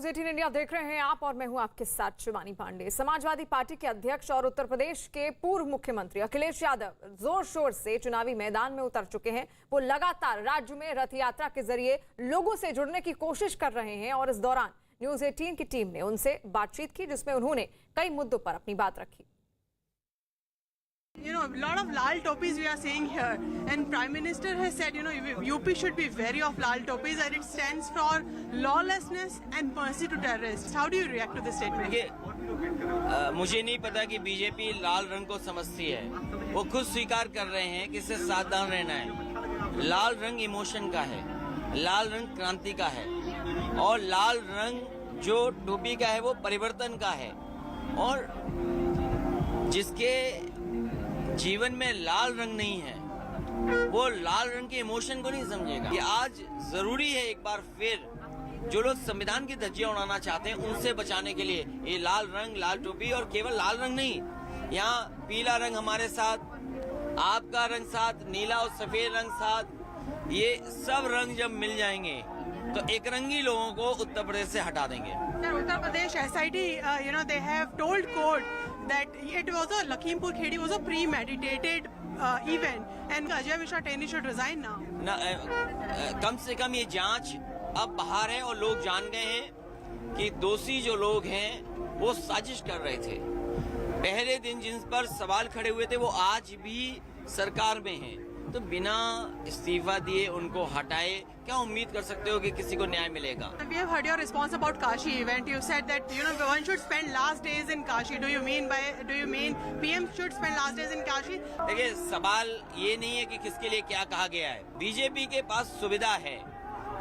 18 India देख रहे हैं आप और मैं हूं आपके साथ शिवानी पांडे। समाजवादी पार्टी के अध्यक्ष और उत्तर प्रदेश के पूर्व मुख्यमंत्री अखिलेश यादव जोर शोर से चुनावी मैदान में उतर चुके हैं। वो लगातार राज्य में रथ यात्रा के जरिए लोगों से जुड़ने की कोशिश कर रहे हैं और इस दौरान न्यूज 18 की टीम ने उनसे बातचीत की, जिसमें उन्होंने कई मुद्दों पर अपनी बात रखी। You know, a lot of lal topis we are seeing here, and Prime Minister has said, you know, UP should be wary of lal topis, and it stands for lawlessness and mercy to terrorists. How do you react to this statement? मुझे नहीं पता कि BJP लाल रंग को समझती है। वो खुद स्वीकार कर रहे हैं कि इससे सावधान रहना है। लाल रंग इमोशन का है, लाल रंग क्रांति का है, और लाल रंग जो टोपी का है वो परिवर्तन का है। और जिसके जीवन में लाल रंग नहीं है वो लाल रंग के इमोशन को नहीं समझेगा। ये आज जरूरी है एक बार फिर जो लोग संविधान की धज्जियां उड़ाना चाहते हैं उनसे बचाने के लिए ये लाल रंग, लाल टोपी, और केवल लाल रंग नहीं, यहाँ पीला रंग हमारे साथ, आपका रंग साथ, नीला और सफेद रंग साथ, ये सब रंग जब मिल जाएंगे तो एक रंगी लोगों को उत्तर प्रदेश से हटा देंगे। Uttar Pradesh SIT, you know, they have told court that it was a Lakhimpur Khedi was a premeditated event, and Ajay Mishra Teni should resign now. कम से कम ये जांच अब बाहर है और लोग जान गए हैं कि दोषी जो लोग हैं वो साजिश कर रहे थे। पहले दिन जिन पर सवाल खड़े हुए थे वो आज भी सरकार में हैं, तो बिना इस्तीफा दिए उनको हटाए क्या उम्मीद कर सकते हो कि किसी को न्याय मिलेगा? We have heard your response about Kashi event. You said that, you know, one should spend last days in Kashi. Do you mean PM should spend last days in Kashi? देखिए, सवाल ये नहीं है कि किसके लिए क्या कहा गया है। बीजेपी के पास सुविधा है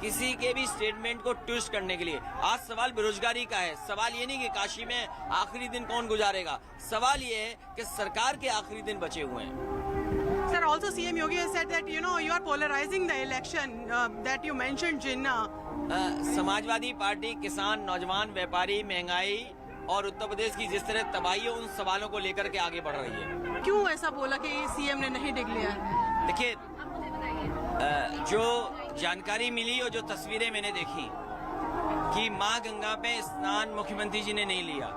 किसी के भी स्टेटमेंट को ट्विस्ट करने के लिए। आज सवाल बेरोजगारी का है। सवाल ये नहीं कि काशी में आखिरी दिन कौन गुजारेगा, सवाल ये है कि सरकार के आखिरी दिन बचे हुए हैं। Sir, also CM Yogi has said that, you know, you are polarizing the election, that you mentioned Jinnah. Samajwadi party किसान, नौजवान, व्यापारी, महंगाई और उत्तर प्रदेश की जिस तरह तबाही है उन सवालों को लेकर के आगे बढ़ रही है। क्यों ऐसा बोला कि CM ने नहीं डिक्लेयर? देखिए, जो जानकारी मिली और जो तस्वीरें मैंने देखी कि माँ गंगा पे स्नान मुख्यमंत्री जी ने नहीं लिया,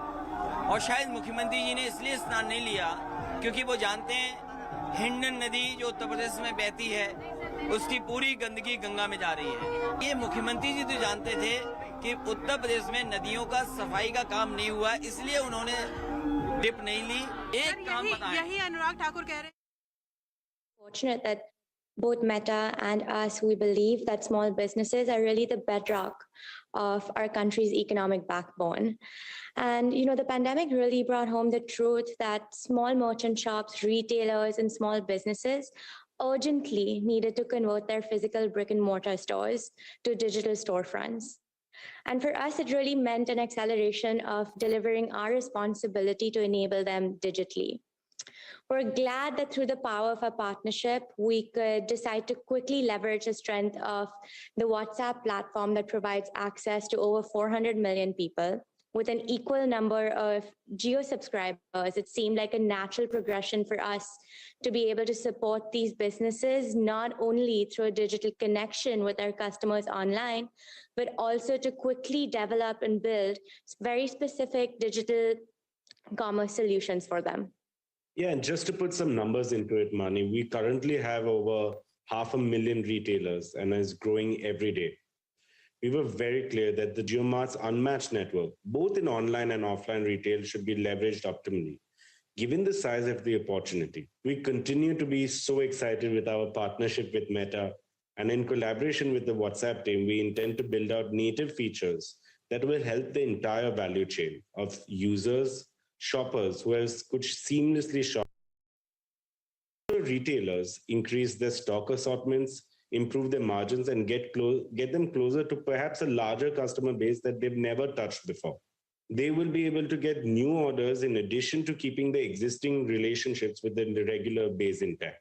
और शायद मुख्यमंत्री जी ने इसलिए स्नान नहीं लिया क्योंकि वो जानते हैं हिंडन नदी जो उत्तर प्रदेश में बहती है उसकी पूरी गंदगी गंगा में जा रही है। ये मुख्यमंत्री जी तो जानते थे कि उत्तर प्रदेश में नदियों का सफाई का काम नहीं हुआ, इसलिए उन्होंने डिप नहीं ली। एक काम बताएं। यही अनुराग ठाकुर कह रहे हैं। Fortunate that both Meta and us, we believe that small businesses are really the bedrock of our country's economic backbone. And, you know, the pandemic really brought home the truth that small merchant shops, retailers, and small businesses urgently needed to convert their physical brick and mortar stores to digital storefronts. And for us, it really meant an acceleration of delivering our responsibility to enable them digitally. We're glad that through the power of our partnership, we could decide to quickly leverage the strength of the WhatsApp platform that provides access to over 400 million people. With an equal number of Jio subscribers, it seemed like a natural progression for us to be able to support these businesses, not only through a digital connection with our customers online, but also to quickly develop and build very specific digital commerce solutions for them. Yeah, and just to put some numbers into it, Mani, we currently have over 500,000 retailers and is growing every day. We were very clear that the JioMart's unmatched network, both in online and offline retail, should be leveraged optimally. Given the size of the opportunity, we continue to be so excited with our partnership with Meta, and in collaboration with the WhatsApp team, we intend to build out native features that will help the entire value chain of users, shoppers who could seamlessly shop. Retailers increase their stock assortments, improve their margins, and get them closer to perhaps a larger customer base that they've never touched before. They will be able to get new orders in addition to keeping the existing relationships within the regular base intact.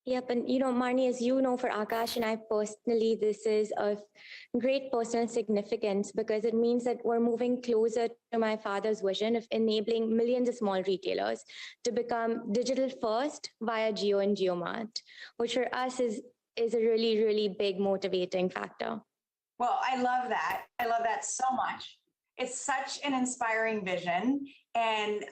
Yep, and you know, Marnie, as you know, for Akash and I personally, this is of great personal significance because it means that we're moving closer to my father's vision of enabling millions of small retailers to become digital first via Jio and JioMart, which for us is a really, really big motivating factor. Well, I love that. I love that so much. It's such an inspiring vision, and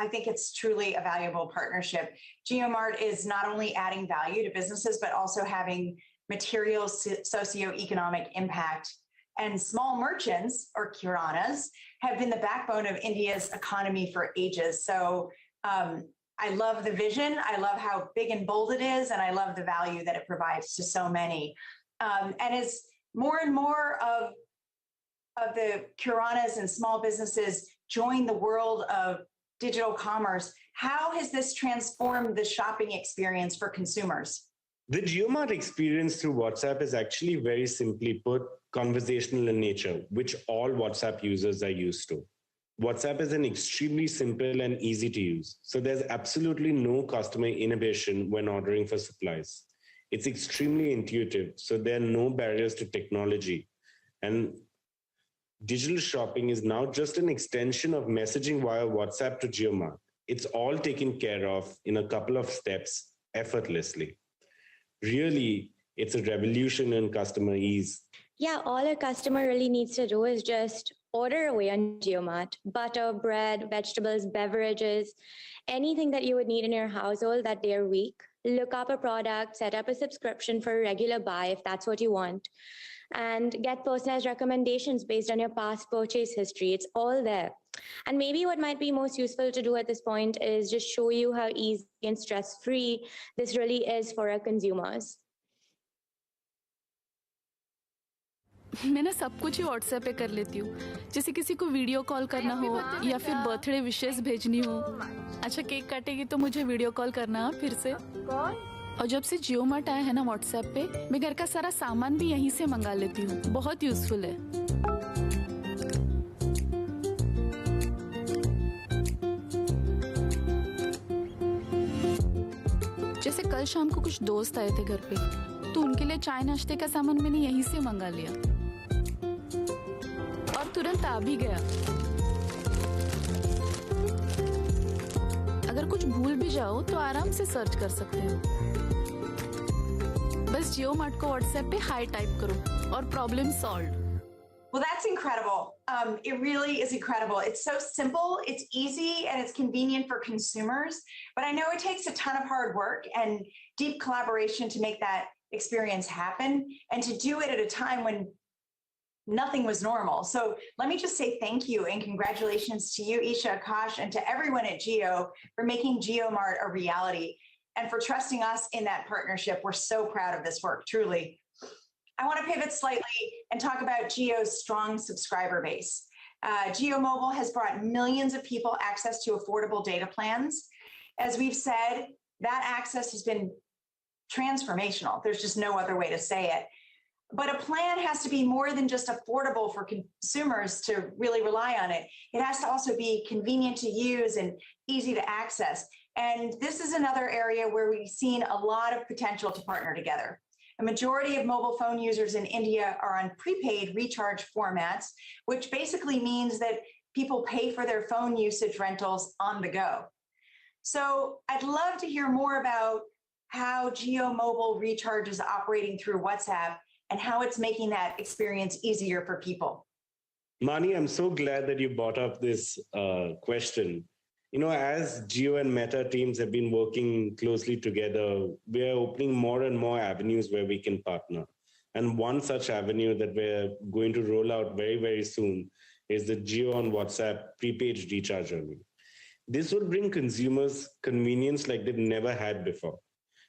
I think it's truly a valuable partnership. GeoMart is not only adding value to businesses, but also having material socioeconomic impact. And small merchants, or kiranas, have been the backbone of India's economy for ages. So I love the vision. I love how big and bold it is, and I love the value that it provides to so many. And as more and more of the kiranas and small businesses join the world of digital commerce, how has this transformed the shopping experience for consumers? The GeoMart experience through WhatsApp is actually, very simply put, conversational in nature, which all WhatsApp users are used to. WhatsApp is an extremely simple and easy to use, so there's absolutely no customer inhibition when ordering for supplies. It's extremely intuitive, so there are no barriers to technology. And digital shopping is now just an extension of messaging via WhatsApp to GeoMart. It's all taken care of in a couple of steps effortlessly. Really, it's a revolution in customer ease. Yeah, all a customer really needs to do is just order away on GeoMart. Butter, bread, vegetables, beverages, anything that you would need in your household that day or week. Look up a product, set up a subscription for a regular buy if that's what you want, and get personalized recommendations based on your past purchase history. It's all there. And maybe what might be most useful to do at this point is just show you how easy and stress-free this really is for our consumers. मैं ना सब कुछ ही WhatsApp पे कर लेती हूँ, जैसे किसी को वीडियो कॉल करना हो या फिर बर्थडे विशेस भेजनी हो। अच्छा, केक काटेगी तो मुझे वीडियो कॉल करना फिर से। और जब से जियोमार्ट आया है ना व्हाट्सएप पे, मैं घर का सारा सामान भी यहीं से मंगा लेती हूँ। बहुत यूजफुल है। जैसे कल शाम को कुछ दोस्त आए थे घर पे, तो उनके लिए चाय नाश्ते का सामान मैंने यहीं से मंगा लिया और तुरंत आ भी गया। अगर कुछ भूल भी जाओ तो आराम से सर्च कर सकते हो। बस जियोमार्ट को व्हाट्सएप पे हाई टाइप करो और problem solve. Well, that's incredible. It really is incredible. It's so simple, it's easy, and it's convenient for consumers. But I know it takes a ton of hard work and deep collaboration to make that experience happen, and to do it at a time when nothing was normal. So let me just say thank you and congratulations to you, Isha, Akash, and to everyone at Jio for making GeoMart a reality and for trusting us in that partnership. We're so proud of this work, truly. I want to pivot slightly and talk about Jio's strong subscriber base. Jio Mobile has brought millions of people access to affordable data plans. As we've said, that access has been transformational. There's just no other way to say it. But a plan has to be more than just affordable for consumers to really rely on it. It has to also be convenient to use and easy to access. And this is another area where we've seen a lot of potential to partner together. A majority of mobile phone users in India are on prepaid recharge formats, which basically means that people pay for their phone usage rentals on the go. So I'd love to hear more about how Jio Mobile Recharge is operating through WhatsApp and how it's making that experience easier for people. Mani, I'm so glad that you brought up this question. You know, as Jio and Meta teams have been working closely together, we are opening more and more avenues where we can partner. And one such avenue that we're going to roll out very, very soon is the Jio on WhatsApp prepaid recharge journey. This will bring consumers convenience like they've never had before.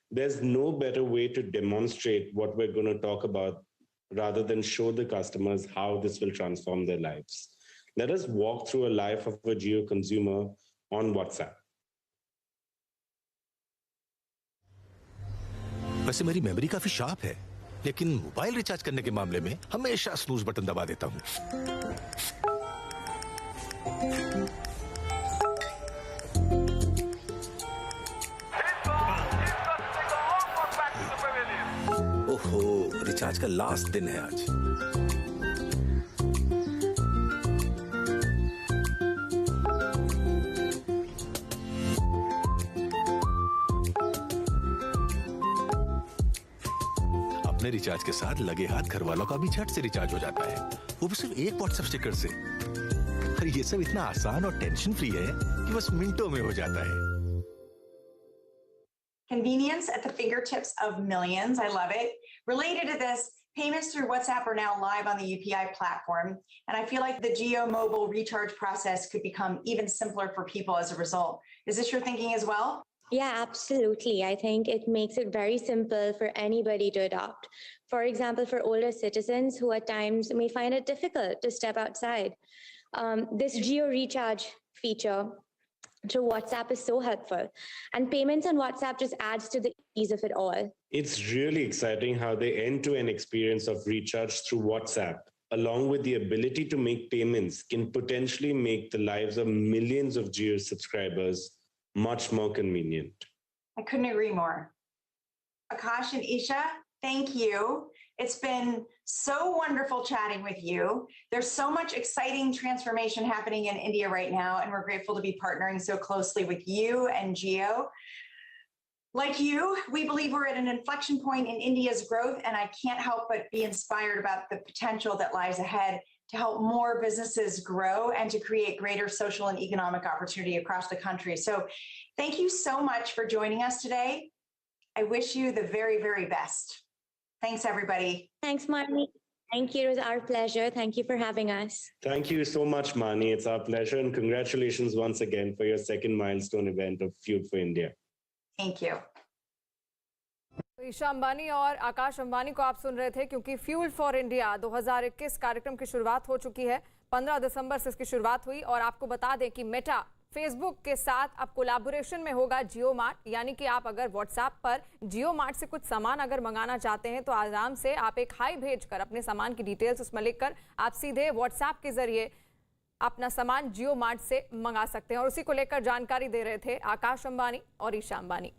There's no better way to demonstrate what we're going to talk about rather than show the customers how this will transform their lives. Let us walk through a life of a Jio consumer on WhatsApp. वैसे मेरी memory काफी sharp है, लेकिन mobile recharge करने के मामले में हमेशा स्नूज बटन दबा देता हूं। ओहो, रिचार्ज का लास्ट दिन है आज। अपने रिचार्ज के साथ लगे हाथ घर वालों का भी झट से रिचार्ज हो जाता है, वो भी सिर्फ एक व्हाट्सएप स्टिकर से। और ये सब इतना आसान और टेंशन फ्री है कि बस मिनटों में हो जाता है। Convenience at the fingertips of millions. I love it. Related to this, payments through WhatsApp are now live on the UPI platform. And I feel like the Geo Mobile recharge process could become even simpler for people as a result. Is this your thinking as well? Yeah, absolutely. I think it makes it very simple for anybody to adopt. For example, for older citizens who at times may find it difficult to step outside, this Geo Recharge feature through WhatsApp is so helpful. And payments on WhatsApp just adds to the ease of it all. It's really exciting how the end-to-end experience of recharge through WhatsApp, along with the ability to make payments, can potentially make the lives of millions of Jio subscribers much more convenient. I couldn't agree more. Akash and Isha, thank you. It's been so wonderful chatting with you. There's so much exciting transformation happening in India right now, and we're grateful to be partnering so closely with you and Jio. Like you, we believe we're at an inflection point in India's growth, and I can't help but be inspired about the potential that lies ahead to help more businesses grow and to create greater social and economic opportunity across the country. So thank you so much for joining us today. I wish you the very, very best. Thanks, everybody. Thanks, Marnie. Thank you. It was our pleasure. Thank you for having us. Thank you so much, Mani. It's our pleasure, and congratulations once again for your second milestone event of Fuel for India. Thank you. Isha Ambani और आकाश अंबानी को आप सुन रहे थे, क्योंकि fuel for India 2021 कार्यक्रम की शुरुआत हो चुकी है। 15 दिसंबर से इसकी शुरुआत हुई और आपको बता दें कि मेटा फेसबुक के साथ अब कोलैबोरेशन में होगा जियो मार्ट, यानी कि आप अगर व्हाट्सएप पर जियो मार्ट से कुछ सामान अगर मंगाना चाहते हैं तो आराम से आप एक हाई भेजकर अपने सामान की डिटेल्स उसमें लिखकर आप सीधे व्हाट्सएप के जरिए अपना सामान जियो मार्ट से मंगा सकते हैं। और उसी को लेकर जानकारी दे रहे थे आकाश अंबानी और ईशा अंबानी।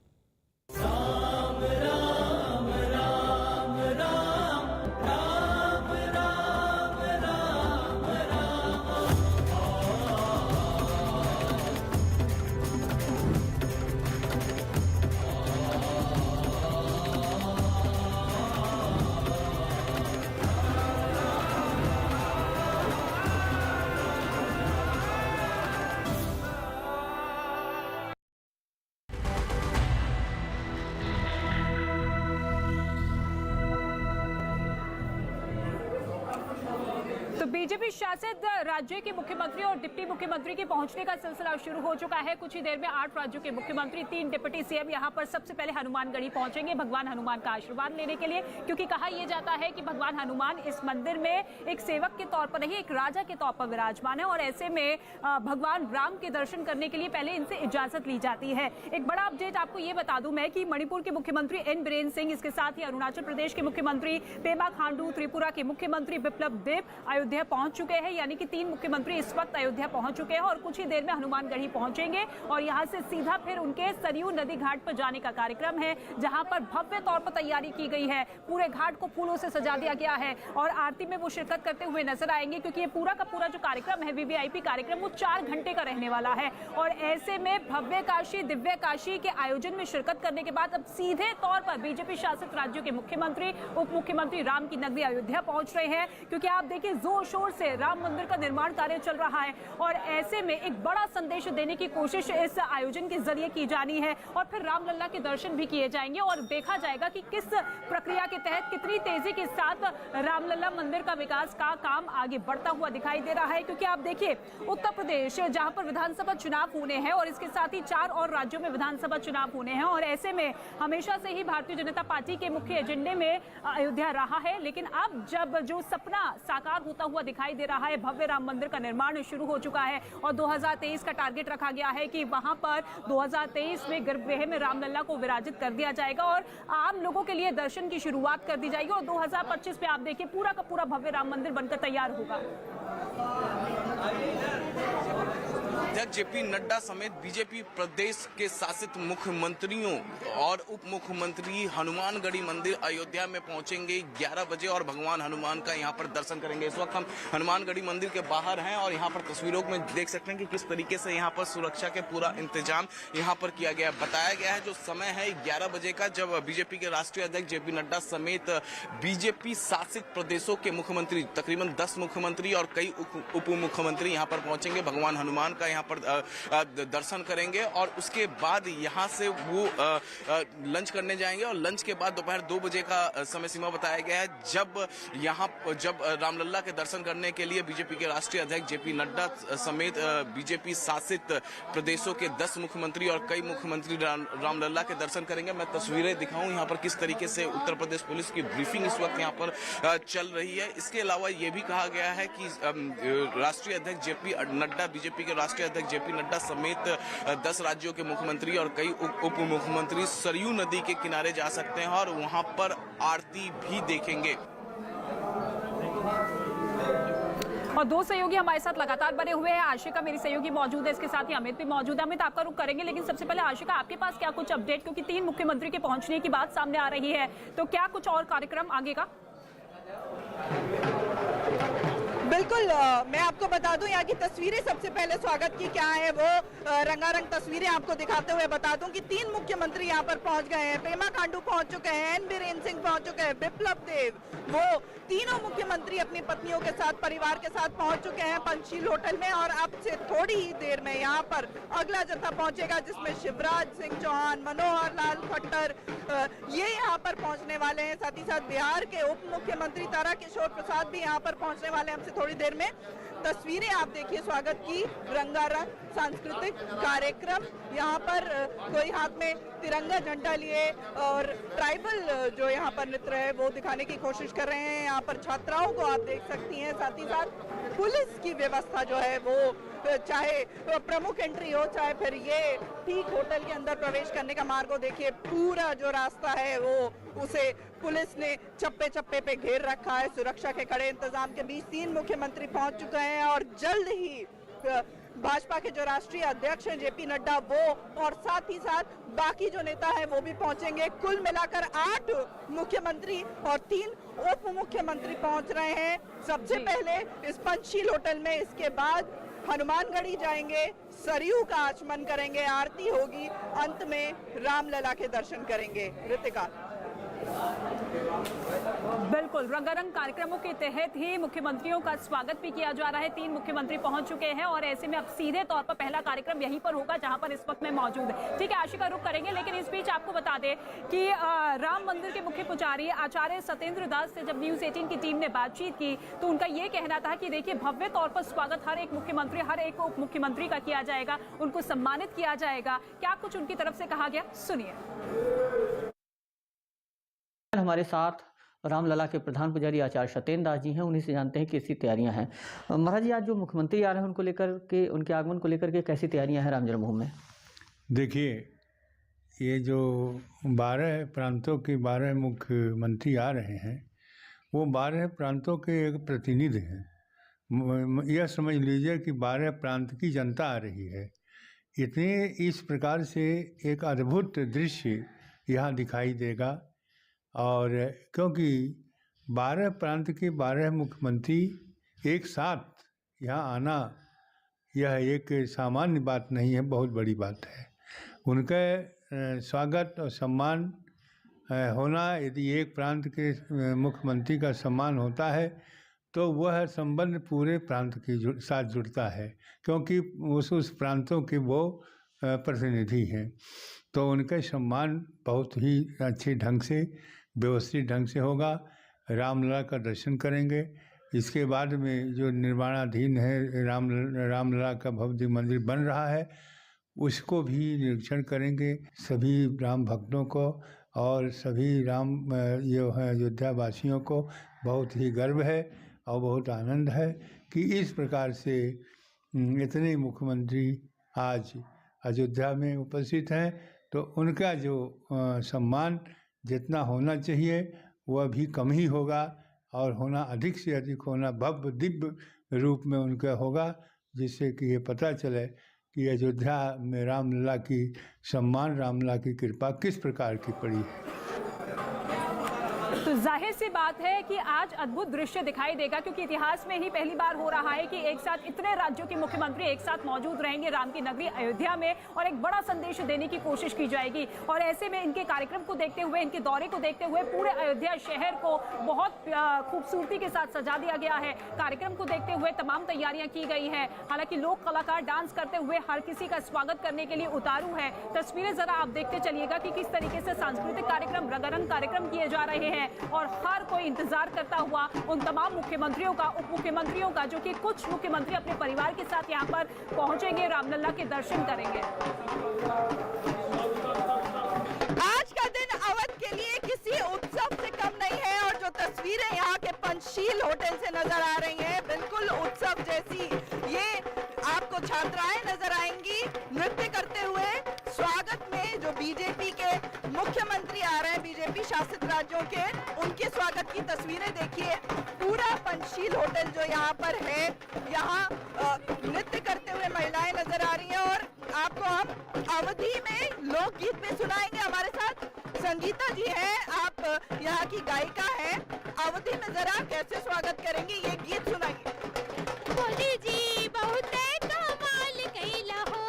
बीजेपी शासित राज्य के मुख्यमंत्री और डिप्टी मुख्यमंत्री के पहुंचने का सिलसिला शुरू हो चुका है। कुछ ही देर में 8 राज्यों के मुख्यमंत्री, 3 डिप्टी सीएम यहां पर सबसे पहले हनुमानगढ़ी पहुंचेंगे भगवान हनुमान का आशीर्वाद लेने के लिए, क्योंकि कहा यह जाता है कि भगवान हनुमान इस मंदिर में एक सेवक के तौर पर नहीं, एक राजा के तौर पर विराजमान है। और ऐसे में भगवान राम के दर्शन करने के लिए पहले इनसे इजाजत ली जाती है। एक बड़ा अपडेट आपको ये बता दूं मैं कि मणिपुर के मुख्यमंत्री एन बीरेन सिंह, इसके साथ ही अरुणाचल प्रदेश के मुख्यमंत्री पेमा खांडू, त्रिपुरा के मुख्यमंत्री बिप्लब देब अयोध्या पहुंच चुके हैं। यानी कि 3 मुख्यमंत्री इस वक्त अयोध्या पहुंच चुके हैं और कुछ ही देर में हनुमानगढ़ी पहुंचेंगे और यहां से सीधा फिर उनके सरयू नदी घाट पर जाने का कार्यक्रम है, जहां पर भव्य तौर पर तैयारी की गई है। पूरे घाट को फूलों से सजा दिया गया है और आरती में वो शिरकत करते हुए नजर आएंगे, क्योंकि ये पूरा का पूरा जो कार्यक्रम है वीवीआईपी कार्यक्रम वो 4 घंटे का रहने वाला है। और ऐसे में भव्य काशी, दिव्य काशी के आयोजन में शिरकत करने के बाद अब सीधे तौर पर बीजेपी शासित राज्यों के मुख्यमंत्री, उप मुख्यमंत्री राम की नगरी अयोध्या पहुंच रहे हैं, क्योंकि आप देखिए जोर शोर से राम मंदिर का निर्माण कार्य चल रहा है और ऐसे में एक बड़ा संदेश देने की कोशिश इस आयोजन के जरिए की जानी है। और फिर रामलला के दर्शन भी किए जाएंगे और देखा जाएगा कि किस प्रक्रिया के तहत कितनी तेजी के साथ रामलला मंदिर का विकास का काम आगे बढ़ता हुआ दिखाई दे रहा है। क्योंकि आप देखिए उत्तर प्रदेश जहां पर विधानसभा चुनाव होने हैं और इसके साथ ही 4 और राज्यों में विधानसभा चुनाव होने हैं और ऐसे में हमेशा से ही भारतीय जनता पार्टी के मुख्य एजेंडे में अयोध्या रहा है। लेकिन अब जब जो सपना साकार होता हुआ दिखाई दे रहा है, भव्य राम मंदिर का निर्माण शुरू हो चुका है और 2023 का टारगेट रखा गया है कि वहां पर 2023 में गर्भगृह में रामलला को विराजित कर दिया जाएगा और आम लोगों के लिए दर्शन की शुरुआत कर दी जाएगी और 2025 में आप देखिए पूरा का पूरा भव्य राम मंदिर बनकर तैयार होगा। The अध्यक्ष जेपी नड्डा समेत बीजेपी प्रदेश के शासित मुख्यमंत्रियों और उप मुख्यमंत्री हनुमानगढ़ी मंदिर अयोध्या में पहुंचेंगे 11 बजे और भगवान हनुमान का यहां पर दर्शन करेंगे। इस वक्त हम हनुमानगढ़ी मंदिर के बाहर हैं और यहां पर तस्वीरों में देख सकते हैं कि किस तरीके से यहां पर सुरक्षा के पूरा इंतजाम यहां पर किया गया है। बताया गया है जो समय है 11 बजे का, जब बीजेपी के राष्ट्रीय अध्यक्ष जेपी नड्डा समेत बीजेपी शासित प्रदेशों के मुख्यमंत्री तकरीबन 10 मुख्यमंत्री और कई उप मुख्यमंत्री यहां पर पहुंचेंगे, भगवान हनुमान का यहां पर दर्शन करेंगे और उसके बाद यहां से वो लंच करने जाएंगे और लंच के बाद दोपहर 2 बजे का समय सीमा बताया गया है, जब रामलला के दर्शन करने के लिए बीजेपी के राष्ट्रीय अध्यक्ष जेपी नड्डा समेत बीजेपी शासित प्रदेशों के 10 मुख्यमंत्री और कई मुख्यमंत्री रामलला के दर्शन करेंगे। मैं तस्वीरें दिखाऊं यहां पर किस तरीके से उत्तर प्रदेश पुलिस की ब्रीफिंग इस वक्त यहां पर चल रही है। इसके अलावा यह भी कहा गया है कि राष्ट्रीय अध्यक्ष जेपी नड्डा, बीजेपी के राष्ट्रीय अध्यक्ष जेपी नड्डा समेत 10 राज्यों के मुख्यमंत्री और कई उप मुख्यमंत्री सरयू नदी के किनारे जा सकते हैं और वहां पर आरती भी देखेंगे। और 2 सहयोगी हमारे साथ लगातार बने हुए हैं। आशिका मेरी सहयोगी मौजूद है, इसके साथ ही अमित भी मौजूद है। अमित, आपका रुख करेंगे, लेकिन सबसे पहले आशिका, आपके पास क्या कुछ अपडेट, क्योंकि 3 मुख्यमंत्री के पहुंचने की बात सामने आ रही है, तो क्या कुछ और कार्यक्रम आगे का? बिल्कुल, मैं आपको बता दूं यहाँ की तस्वीरें सबसे पहले स्वागत की क्या है वो रंगारंग तस्वीरें आपको दिखाते हुए बता दूं कि 3 मुख्यमंत्री यहाँ पर पहुंच गए हैं। पेमा खांडू पहुंच चुके हैं, एन बीरेन सिंह पहुंच चुके हैं, बिप्लब देव, वो तीनों मुख्यमंत्री अपनी पत्नियों के साथ, परिवार के साथ पहुंच चुके हैं पंचशील होटल में और अब से थोड़ी ही देर में यहाँ पर अगला जत्था पहुंचेगा, जिसमें शिवराज सिंह चौहान, मनोहर लाल खट्टर ये यहाँ पर पहुंचने वाले हैं। साथ ही साथ बिहार के उप मुख्यमंत्री ताराकिशोर प्रसाद भी यहाँ पर पहुंचने वाले हैं हमसे थोड़ी देर में। तस्वीरें आप देखिए स्वागत की, रंगारंग सांस्कृतिक कार्यक्रम, यहाँ पर कोई हाथ में तिरंगा झंडा लिए और ट्राइबल जो यहाँ पर नृत्य है वो दिखाने की कोशिश कर रहे हैं। यहाँ पर छात्राओं को आप देख सकती हैं, साथ ही साथ पुलिस की व्यवस्था जो है वो, चाहे प्रमुख एंट्री हो चाहे फिर ये ठीक होटल के अंदर प्रवेश करने का मार्ग हो, देखिए पूरा जो रास्ता है वो उसे पुलिस ने चप्पे चप्पे पे घेर रखा है। सुरक्षा के कड़े इंतजाम के बीच 3 मुख्यमंत्री पहुंच चुके हैं और जल्द ही भाजपा के जो राष्ट्रीय अध्यक्ष हैं जेपी नड्डा वो और साथ ही साथ बाकी जो नेता है वो भी पहुंचेंगे। कुल मिलाकर 8 मुख्यमंत्री और 3 उप मुख्यमंत्री पहुंच रहे हैं। सबसे पहले इस पंचशील होटल में, इसके बाद हनुमानगढ़ी जाएंगे, सरयू का आचमन करेंगे, आरती होगी, अंत में रामलला के दर्शन करेंगे। ऋतिका, बिल्कुल, रंगारंग कार्यक्रमों के तहत ही मुख्यमंत्रियों का स्वागत भी किया जा रहा है। 3 मुख्यमंत्री पहुंच चुके हैं और ऐसे में अब सीधे तौर पर पहला कार्यक्रम यहीं पर होगा जहां पर इस वक्त में मौजूद है। ठीक है आशिका, रुक करेंगे, लेकिन इस बीच आपको बता दें कि राम मंदिर के मुख्य पुजारी आचार्य सत्येंद्र दास से जब न्यूज 18 की टीम ने बातचीत की तो उनका ये कहना था कि देखिए भव्य तौर पर स्वागत हर एक मुख्यमंत्री, हर एक उप मुख्यमंत्री का किया जाएगा, उनको सम्मानित किया जाएगा। क्या कुछ उनकी तरफ से कहा गया, सुनिए। हमारे साथ रामलला के प्रधान पुजारी आचार्य सत्येंद्र दास जी हैं, उन्हीं से जानते हैं कैसी तैयारियां हैं। महाराज जी, आज जो मुख्यमंत्री आ रहे हैं उनको लेकर के, उनके आगमन को लेकर के कैसी तैयारियां हैं राम जन्मभूमि में? देखिए, ये जो 12 प्रांतों के 12 मुख्यमंत्री आ रहे हैं वो 12 प्रांतों के एक प्रतिनिधि हैं। यह समझ लीजिए कि 12 प्रांत की जनता आ रही है। इतने इस प्रकार से एक अद्भुत दृश्य यहाँ दिखाई देगा और क्योंकि 12 प्रांत के 12 मुख्यमंत्री एक साथ यहाँ आना यह एक सामान्य बात नहीं है, बहुत बड़ी बात है। उनका स्वागत और सम्मान होना, यदि एक प्रांत के मुख्यमंत्री का सम्मान होता है तो वह संबंध पूरे प्रांत के साथ जुड़ता है, क्योंकि उस प्रांतों के वो प्रतिनिधि हैं। तो उनका सम्मान बहुत ही अच्छे ढंग से, व्यवस्थित ढंग से होगा। रामलला का दर्शन करेंगे, इसके बाद में जो निर्माणाधीन है रामलला का भव्य मंदिर बन रहा है उसको भी निरीक्षण करेंगे। सभी राम भक्तों को और सभी राम जो है अयोध्या वासियों को बहुत ही गर्व है और बहुत आनंद है कि इस प्रकार से इतने मुख्यमंत्री आज अयोध्या में उपस्थित हैं। तो उनका जो सम्मान जितना होना चाहिए वह भी कम ही होगा और होना अधिक से अधिक होना भव्य दिव्य रूप में उनका होगा, जिससे कि ये पता चले कि अयोध्या में रामलला की सम्मान, रामलला की कृपा किस प्रकार की पड़ी है। तो जाहिर सी बात है कि आज अद्भुत दृश्य दिखाई देगा, क्योंकि इतिहास में ही पहली बार हो रहा है कि एक साथ इतने राज्यों के मुख्यमंत्री एक साथ मौजूद रहेंगे राम की नगरी अयोध्या में, और एक बड़ा संदेश देने की कोशिश की जाएगी। और ऐसे में इनके कार्यक्रम को देखते हुए, इनके दौरे को देखते हुए पूरे अयोध्या शहर को बहुत खूबसूरती के साथ सजा दिया गया है। कार्यक्रम को देखते हुए तमाम तैयारियां की गई हैं। हालांकि लोक कलाकार डांस करते हुए हर किसी का स्वागत करने के लिए उतारू है। तस्वीरें जरा आप देखते चलिएगा कि किस तरीके से सांस्कृतिक कार्यक्रम, रंगारंग कार्यक्रम किए जा रहे हैं, और हर कोई इंतजार करता हुआ उन तमाम मुख्यमंत्रियों का, उप मुख्यमंत्रियों का, जो कि कुछ मुख्यमंत्री अपने परिवार के साथ यहां पर पहुंचेंगे, रामलला के दर्शन करेंगे। आज का दिन अवध के लिए किसी उत्सव से कम नहीं है, और जो तस्वीरें यहाँ के पंचशील होटल से नजर आ रही हैं, बिल्कुल उत्सव जैसी। ये आपको छात्राएं नजर आएंगी नृत्य करते हुए। स्वागत में जो बीजेपी के मुख्यमंत्री आ रहे हैं, बीजेपी शासित राज्यों के, उनके स्वागत की तस्वीरें देखिए। पूरा पंचशील होटल जो यहाँ पर है, यहाँ नृत्य करते हुए महिलाएं नजर आ रही हैं, और आपको हम अवधी में लोकगीत भी सुनाएंगे। हमारे साथ संगीता जी हैं, आप यहाँ की गायिका हैं। अवधी में जरा कैसे स्वागत करेंगे, ये गीत सुनाइए। मोदी जी बहुत कमाल कैला हो,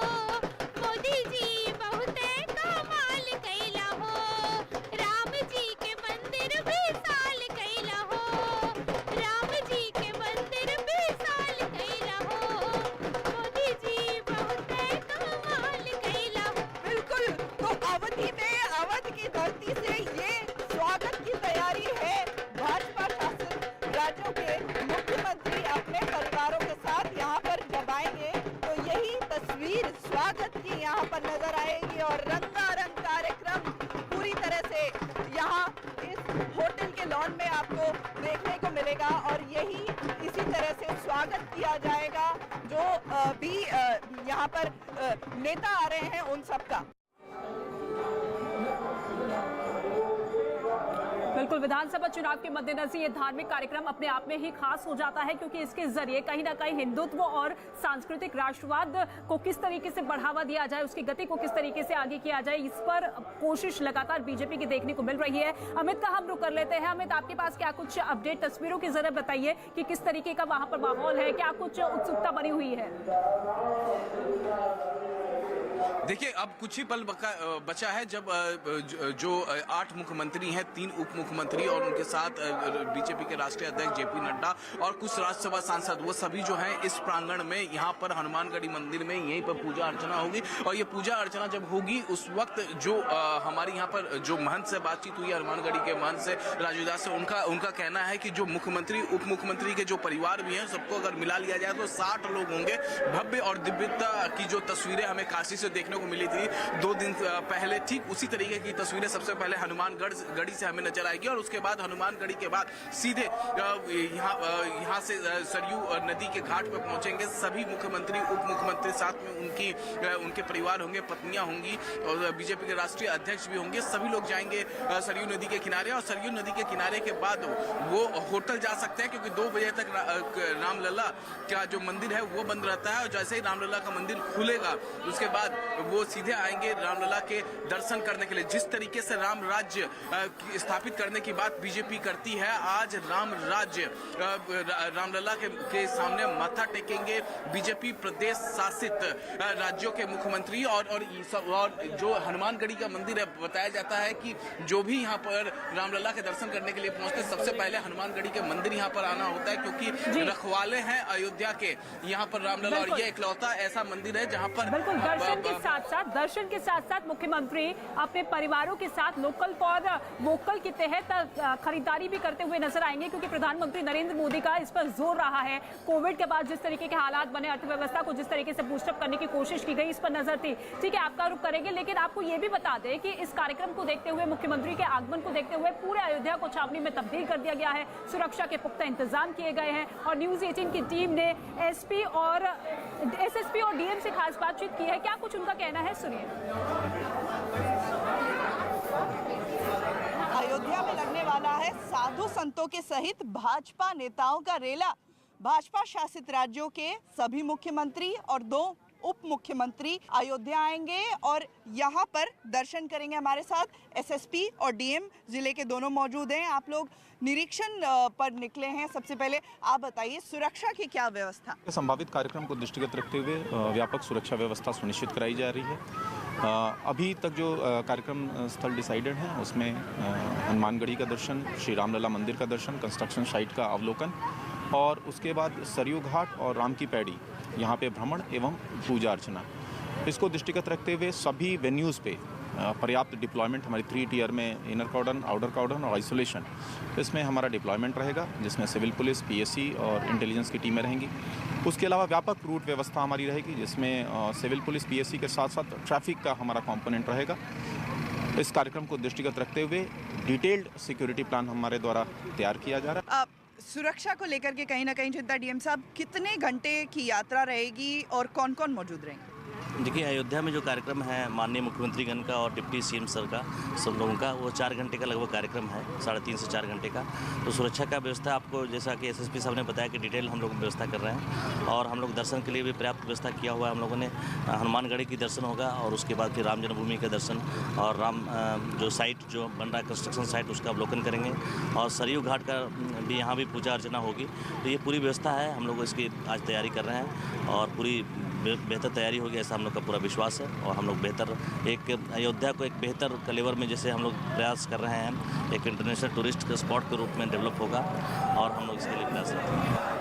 मोदी जी बहुत कमाल कैला हो, राम जी के मंदिर विशाल कैला हो, राम जी के मंदिर विशाल कैला हो, मोदी जी बहुत कमाल कैला हो। बिल्कुल, तो अवधि में, अवध की धरती से ये स्वागत की तैयारी है। भाजपा शासित राज्यों के मुख्यमंत्री अपने परिवारों के साथ यहाँ पर जब आएंगे, तो यही तस्वीर स्वागत की यहाँ पर नजर आएगी, और रंगारंग कार्यक्रम पूरी तरह से यहाँ इस होटल के लॉन में आपको देखने को मिलेगा, और यही इसी तरह से स्वागत किया जाएगा जो भी यहाँ पर नेता आ रहे हैं उन सबका। बिल्कुल, विधानसभा चुनाव के मद्देनजर ये धार्मिक कार्यक्रम अपने आप में ही खास हो जाता है, क्योंकि इसके जरिए कहीं ना कहीं हिंदुत्व और सांस्कृतिक राष्ट्रवाद को किस तरीके से बढ़ावा दिया जाए, उसकी गति को किस तरीके से आगे किया जाए, इस पर कोशिश लगातार बीजेपी की देखने को मिल रही है। अमित का हम रुख कर लेते हैं। अमित, आपके पास क्या कुछ अपडेट तस्वीरों की जरा बताइए कि किस तरीके का वहां पर माहौल है, क्या कुछ उत्सुकता बनी हुई है? देखिए, अब कुछ ही पल बचा है जब जो 8 मुख्यमंत्री हैं, 3 उप मुख्यमंत्री और उनके साथ बीजेपी के राष्ट्रीय अध्यक्ष जेपी नड्डा और कुछ राज्यसभा सांसद, वो सभी जो हैं इस प्रांगण में यहाँ पर हनुमानगढ़ी मंदिर में यहीं पर पूजा अर्चना होगी। और ये पूजा अर्चना जब होगी उस वक्त जो हमारी यहाँ पर जो महंत से बातचीत हुई, हनुमानगढ़ी के महंत से, राजू दास से, उनका कहना है कि जो मुख्यमंत्री उप मुख्यमंत्री के जो परिवार भी हैं, सबको अगर मिला लिया जाए तो 60 लोग होंगे। भव्य और दिव्यता की जो तस्वीरें हमें काशी से देखने को मिली थी 2 दिन पहले, ठीक उसी तरीके की तस्वीरें सबसे पहले हनुमानगढ़ी से हमें नजर आएगी, और उसके बाद हनुमानगढ़ी के बाद सीधे यहाँ से सरयू नदी के घाट पर पहुंचेंगे सभी मुख्यमंत्री, उप मुख्यमंत्री, साथ में उनके परिवार होंगे, पत्नियां होंगी, और बीजेपी के राष्ट्रीय अध्यक्ष भी होंगे। सभी लोग जाएंगे सरयू नदी के किनारे, और सरयू नदी के किनारे के बाद वो होटल जा सकते हैं, क्योंकि 2 बजे तक रामलला का जो मंदिर है वो बंद रहता है, और जैसे ही रामलला का मंदिर खुलेगा उसके बाद वो सीधे आएंगे रामलला के दर्शन करने के लिए। जिस तरीके से राम राज्य स्थापित करने की बात बीजेपी करती है, आज राम राज्य रामलला के सामने माथा टेकेंगे बीजेपी प्रदेश शासित राज्यों के मुख्यमंत्री। और जो हनुमानगढ़ी का मंदिर है, बताया जाता है कि जो भी यहाँ पर रामलला के दर्शन करने के लिए पहुंचते, सबसे पहले हनुमानगढ़ी के मंदिर यहाँ पर आना होता है, क्योंकि रखवाले हैं अयोध्या के यहाँ पर रामलला, और ये इकलौता ऐसा मंदिर है जहाँ पर बिल्कुल दर्शन के साथ साथ मुख्यमंत्री अपने परिवारों के साथ लोकल फॉर वोकल के तहत खरीदारी भी करते हुए नजर आएंगे, क्योंकि प्रधानमंत्री नरेंद्र मोदी का इस पर जोर रहा है। कोविड के बाद जिस तरीके के हालात बने, अर्थव्यवस्था को जिस तरीके से बूस्टअप करने की कोशिश की गई, इस पर नजर थी। ठीक है, आपका रुख करेंगे, लेकिन आपको ये भी बता दें कि इस कार्यक्रम को देखते हुए, मुख्यमंत्री के आगमन को देखते हुए पूरे अयोध्या को छावनी में तब्दील कर दिया गया है। सुरक्षा के पुख्ता इंतजाम किए गए हैं, और न्यूज 18 की टीम ने एसपी और एसएसपी और डीएम से खास बातचीत की है। क्या कुछ उनका कहना है, सुनिए। अयोध्या में लगने वाला है साधु संतों के सहित भाजपा नेताओं का रेला। भाजपा शासित राज्यों के सभी मुख्यमंत्री और 2 उप मुख्यमंत्री अयोध्या आएंगे और यहाँ पर दर्शन करेंगे। हमारे साथ एसएसपी और डीएम जिले के दोनों मौजूद हैं। आप लोग निरीक्षण पर निकले हैं। सबसे पहले आप बताइए, सुरक्षा की क्या व्यवस्था? संभावित कार्यक्रम को दृष्टिगत रखते हुए व्यापक सुरक्षा व्यवस्था सुनिश्चित कराई जा रही है। अभी तक जो कार्यक्रम स्थल डिसाइडेड है उसमें हनुमानगढ़ी का दर्शन, श्री रामलला मंदिर का दर्शन, कंस्ट्रक्शन साइट का अवलोकन और उसके बाद सरयू घाट और राम की पैड़ी यहाँ पे भ्रमण एवं पूजा अर्चना। इसको दृष्टिगत रखते हुए सभी वेन्यूज़ पे पर्याप्त डिप्लॉयमेंट हमारी 3 टियर में इनर कॉर्डन, आउटर कॉर्डन और आइसोलेशन, इसमें हमारा डिप्लॉयमेंट रहेगा जिसमें सिविल पुलिस, पीएससी और इंटेलिजेंस की टीमें रहेंगी। उसके अलावा व्यापक रूट व्यवस्था हमारी रहेगी जिसमें सिविल पुलिस, पीएससी के साथ साथ ट्रैफिक का हमारा कॉम्पोनेंट रहेगा। इस कार्यक्रम को दृष्टिगत रखते हुए डिटेल्ड सिक्योरिटी प्लान हमारे द्वारा तैयार किया जा रहा है। सुरक्षा को लेकर के कहीं ना कहीं चिंता, डीएम साहब, कितने घंटे की यात्रा रहेगी और कौन कौन मौजूद रहेंगे? देखिए, अयोध्या में जो कार्यक्रम है माननीय मुख्यमंत्रीगण का और डिप्टी सीएम सर का, सब लोगों का, वो 4 घंटे का लगभग कार्यक्रम है, 3.5 से 4 घंटे का। तो सुरक्षा का व्यवस्था आपको, जैसा कि एसएसपी साहब ने बताया कि डिटेल हम लोग व्यवस्था कर रहे हैं और हम लोग दर्शन के लिए भी पर्याप्त व्यवस्था किया हुआ है। हम लोगों ने हनुमानगढ़ी की दर्शन होगा और उसके बाद फिर राम जन्मभूमि का दर्शन और राम जो साइट जो बन रहा है कंस्ट्रक्शन साइट, उसका अवलोकन करेंगे और सरयू घाट का भी यहाँ भी पूजा अर्चना होगी। तो ये पूरी व्यवस्था है, हम लोग इसकी आज तैयारी कर रहे हैं और पूरी बेहतर तैयारी होगी ऐसा हम लोग का पूरा विश्वास है। और हम लोग बेहतर एक अयोध्या को एक बेहतर कलेवर में जैसे हम लोग प्रयास कर रहे हैं, एक इंटरनेशनल टूरिस्ट स्पॉट के रूप में डेवलप होगा और हम लोग इसके लिए प्रयास कर रहे हैं।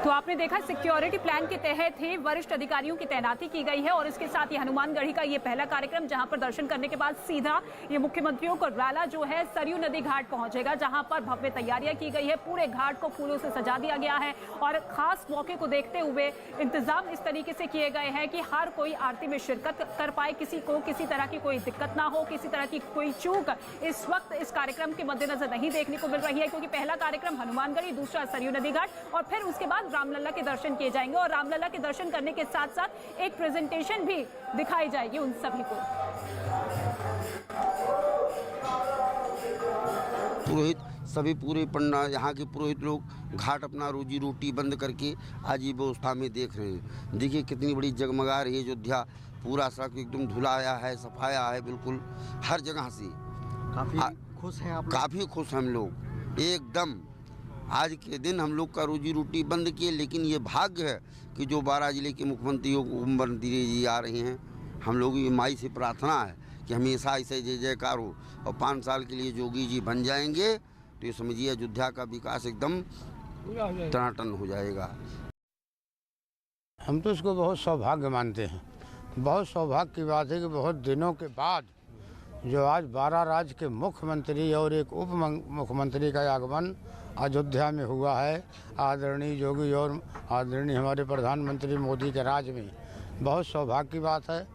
तो आपने देखा, सिक्योरिटी प्लान के तहत ही वरिष्ठ अधिकारियों की तैनाती की गई है और इसके साथ ही हनुमानगढ़ी का ये पहला कार्यक्रम, जहां पर दर्शन करने के बाद सीधा ये मुख्यमंत्रियों को रैला जो है सरयू नदी घाट पहुंचेगा, जहां पर भव्य तैयारियां की गई है। पूरे घाट को फूलों से सजा दिया गया है और खास मौके को देखते हुए इंतजाम इस तरीके से किए गए हैं कि हर कोई आरती में शिरकत कर पाए, किसी को किसी तरह की कोई दिक्कत ना हो, किसी तरह की कोई चूक इस वक्त इस कार्यक्रम के मद्देनजर नहीं देखने को मिल रही है, क्योंकि पहला कार्यक्रम हनुमानगढ़ी, दूसरा सरयू नदी घाट और फिर उसके बाद रामलला के दर्शन किए जाएंगे और रामलला के दर्शन करने के साथ साथ एक प्रेजेंटेशन भी दिखाई जाएगी उन सभी को। पुरोहित सभी पूरे पन्ना यहाँ के पुरोहित लोग घाट अपना रोजी रोटी बंद करके आज ये व्यवस्था में देख रहे हैं। देखिए कितनी बड़ी जगमगा रही है अयोध्या, पूरा सड़क एकदम धुलाया है, सफाया है, बिल्कुल हर जगह से। काफ़ी खुश हैं आप? काफ़ी खुश हम लोग एकदम। आज के दिन हम लोग का रोजी रोटी बंद किए, लेकिन ये भाग्य है कि जो 12 जिले के मुख्यमंत्री जी आ रहे हैं। हम लोग ये माई से प्रार्थना है कि हमेशा ऐसे जय जयकार हो और 5 साल के लिए जोगी जी बन जाएंगे तो ये समझिए अयोध्या का विकास एकदम टनाटन हो जाएगा। हम तो इसको बहुत सौभाग्य मानते हैं। बहुत सौभाग्य की बात है कि बहुत दिनों के बाद जो आज 12 राज्य के मुख्यमंत्री और एक उप मुख्यमंत्री का आगमन अयोध्या में हुआ है, आदरणीय योगी और आदरणीय हमारे प्रधानमंत्री मोदी के राज में, बहुत सौभाग्य की बात है।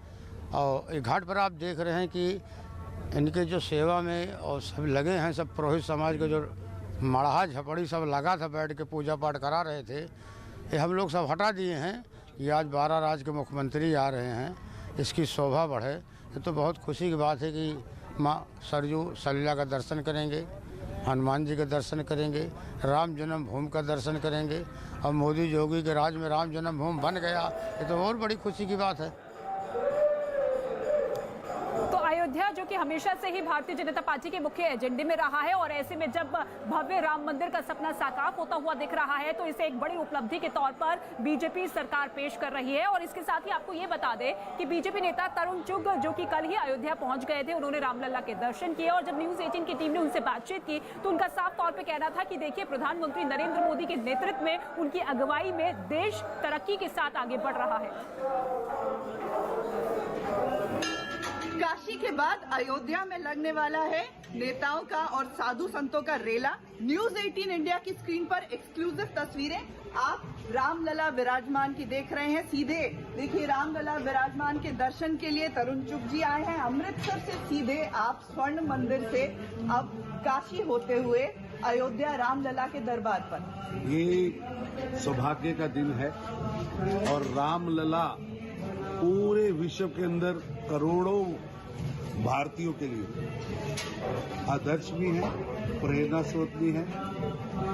और एक घाट पर आप देख रहे हैं कि इनके जो सेवा में और सब लगे हैं, सब पुरोहित समाज के जो मढ़ा झपड़ी सब लगा था, बैठ के पूजा पाठ करा रहे थे, ये हम लोग सब हटा दिए हैं कि आज 12 राज्य के मुख्यमंत्री आ रहे हैं, इसकी शोभा बढ़े। ये तो बहुत खुशी की बात है कि माँ सरयू सलीला का दर्शन करेंगे, हनुमान जी का दर्शन करेंगे, राम जन्मभूमि का दर्शन करेंगे और मोदी योगी के राज में राम जन्मभूमि बन गया, ये तो और बड़ी खुशी की बात है। तो अयोध्या जो कि हमेशा से ही भारतीय जनता पार्टी के मुख्य एजेंडे में रहा है और ऐसे में जब भव्य राम मंदिर का सपना साकार होता हुआ दिख रहा है तो इसे एक बड़ी उपलब्धि के तौर पर बीजेपी सरकार पेश कर रही है। और इसके साथ ही आपको ये बता दें कि बीजेपी नेता तरुण चुग जो कि कल ही अयोध्या पहुंच गए थे, उन्होंने रामलला के दर्शन किए और जब न्यूज 18 की टीम ने उनसे बातचीत की तो उनका साफ तौर पर कहना था कि देखिए, प्रधानमंत्री नरेंद्र मोदी के नेतृत्व में, उनकी अगुवाई में देश तरक्की के साथ आगे बढ़ रहा है। काशी के बाद अयोध्या में लगने वाला है नेताओं का और साधु संतों का रेला। न्यूज 18 इंडिया की स्क्रीन पर एक्सक्लूसिव तस्वीरें आप रामलला विराजमान की देख रहे हैं। सीधे देखिए, रामलला विराजमान के दर्शन के लिए तरुण चुग जी आए हैं अमृतसर से। सीधे आप स्वर्ण मंदिर से अब काशी होते हुए अयोध्या रामलला के दरबार पर। ये सौभाग्य का दिन है और रामलला पूरे विश्व के अंदर करोड़ों भारतीयों के लिए आदर्श भी है, प्रेरणा स्रोत भी है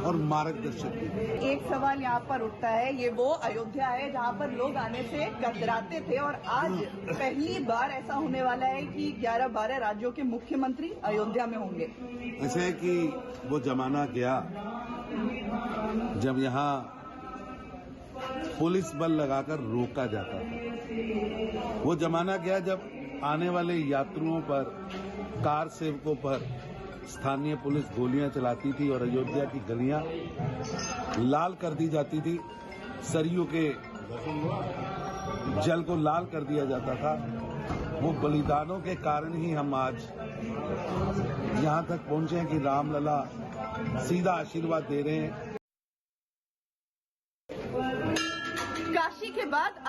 और मार्गदर्शक भी। एक सवाल यहाँ पर उठता है, ये वो अयोध्या है जहाँ पर लोग आने से कतराते थे और आज पहली बार ऐसा होने वाला है कि 11-12 राज्यों के मुख्यमंत्री अयोध्या में होंगे। ऐसे है कि वो जमाना गया जब यहाँ पुलिस बल लगाकर रोका जाता था। वो जमाना गया जब आने वाले यात्रियों पर, कार सेवकों पर स्थानीय पुलिस गोलियां चलाती थी और अयोध्या की गलियां लाल कर दी जाती थी, सरयू के जल को लाल कर दिया जाता था। वो बलिदानों के कारण ही हम आज यहां तक पहुंचे हैं कि रामलला सीधा आशीर्वाद दे रहे हैं। काशी के बाद